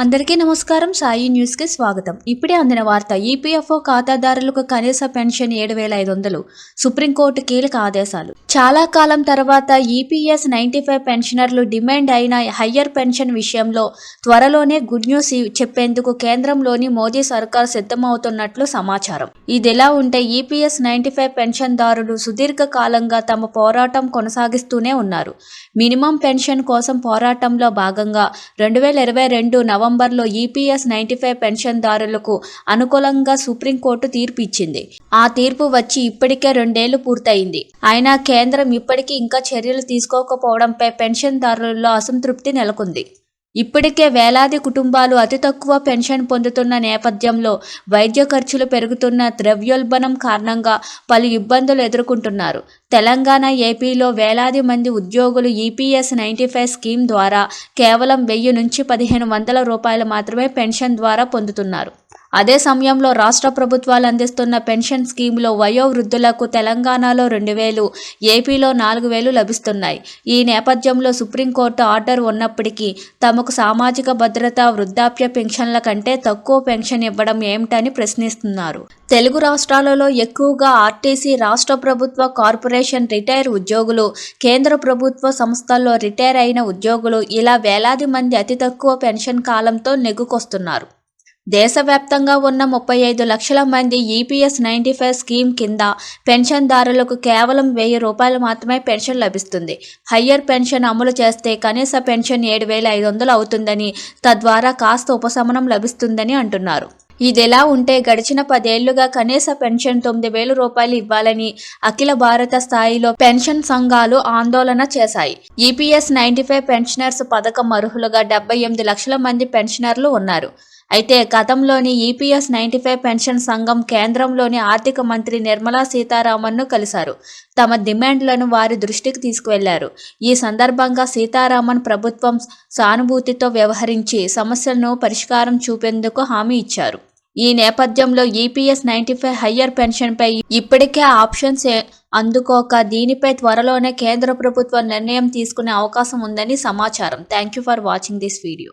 అందరికీ నమస్కారం. సాయి న్యూస్ కి స్వాగతం. ఇప్పుడే అందిన వార్త. ఈపీఎఫ్ఓ ఖాతాదారులకు కనీస పెన్షన్ 7,500. సుప్రీంకోర్టు కీలక ఆదేశాలు. చాలా కాలం తర్వాత ఈపీఎస్ 95 పెన్షనర్లు డిమాండ్ అయిన హయ్యర్ పెన్షన్ విషయంలో త్వరలోనే గుడ్ న్యూస్ చెప్పేందుకు కేంద్రంలోని మోదీ సర్కార్ సిద్ధమవుతున్నట్లు సమాచారం. ఇదిలా ఉంటే ఈపీఎస్ 95 పెన్షన్దారులు సుదీర్ఘ కాలంగా తమ పోరాటం కొనసాగిస్తూనే ఉన్నారు. మినిమం పెన్షన్ కోసం పోరాటంలో భాగంగా 2022 నవంబర్లో ఈపీఎస్ 95 పెన్షన్దారులకు అనుకూలంగా సుప్రీంకోర్టు తీర్పు ఇచ్చింది. ఆ తీర్పు వచ్చి ఇప్పటికే 2 ఏళ్లు పూర్తయింది. అయినా కేంద్రం ఇప్పటికీ ఇంకా చర్యలు తీసుకోకపోవడంపై పెన్షన్దారులలో అసంతృప్తి నెలకొంది. ఇప్పటికే వేలాది కుటుంబాలు అతి తక్కువ పెన్షన్ పొందుతున్న నేపథ్యంలో వైద్య ఖర్చులు పెరుగుతున్న ద్రవ్యోల్బణం కారణంగా పలు ఇబ్బందులు ఎదుర్కొంటున్నారు. తెలంగాణ, ఏపీలో వేలాది మంది ఉద్యోగులు ఈపీఎస్ 95 స్కీమ్ ద్వారా కేవలం 1000 నుంచి 1500 రూపాయలు మాత్రమే పెన్షన్ ద్వారా పొందుతున్నారు. అదే సమయంలో రాష్ట్ర ప్రభుత్వాలు అందిస్తున్న పెన్షన్ స్కీమ్లో వయోవృద్ధులకు తెలంగాణలో 2,000, ఏపీలో 4,000 లభిస్తున్నాయి. ఈ నేపథ్యంలో సుప్రీంకోర్టు ఆర్డర్ ఉన్నప్పటికీ తమకు సామాజిక భద్రత, వృద్ధాప్య పెన్షన్ల కంటే తక్కువ పెన్షన్ ఇవ్వడం ఏమిటని ప్రశ్నిస్తున్నారు. తెలుగు రాష్ట్రాలలో ఎక్కువగా ఆర్టీసీ, రాష్ట్ర ప్రభుత్వ, కార్పొరేషన్ రిటైర్ ఉద్యోగులు, కేంద్ర ప్రభుత్వ సంస్థల్లో రిటైర్ అయిన ఉద్యోగులు ఇలా వేలాది మంది అతి తక్కువ పెన్షన్ కాలంతో నెగ్గుకొస్తున్నారు. దేశవ్యాప్తంగా ఉన్న 35 లక్షల మంది ఈపీఎస్ 95 స్కీమ్ కింద పెన్షన్దారులకు కేవలం 1,000 రూపాయలు మాత్రమే పెన్షన్ లభిస్తుంది. హయ్యర్ పెన్షన్ అమలు చేస్తే కనీస పెన్షన్ 7,500 అవుతుందని, తద్వారా కాస్త ఉపశమనం లభిస్తుందని అంటున్నారు. ఇదిలా ఉంటే గడిచిన 10 ఏళ్లుగా కనీస పెన్షన్ 9,000 రూపాయలు ఇవ్వాలని అఖిల భారత స్థాయిలో పెన్షన్ సంఘాలు ఆందోళన చేశాయి. ఈపీఎస్ 95 పెన్షనర్స్ పథకం అర్హులుగా 78 లక్షల మంది పెన్షనర్లు ఉన్నారు. అయితే గతంలోని ఈపీఎస్ 95 పెన్షన్ సంఘం కేంద్రంలోని ఆర్థిక మంత్రి నిర్మలా సీతారామన్ను కలిశారు. తమ డిమాండ్లను వారి దృష్టికి తీసుకువెళ్లారు. ఈ సందర్భంగా సీతారామన్ ప్రభుత్వం సానుభూతితో వ్యవహరించి సమస్యలను పరిష్కారం చూపేందుకు హామీ ఇచ్చారు. ఈ నేపథ్యంలో ఈపీఎస్ 95 హయ్యర్ పెన్షన్పై ఇప్పటికే ఆప్షన్స్ అందుకోక దీనిపై త్వరలోనే కేంద్ర ప్రభుత్వం నిర్ణయం తీసుకునే అవకాశం ఉందని సమాచారం. Thank you for watching this video.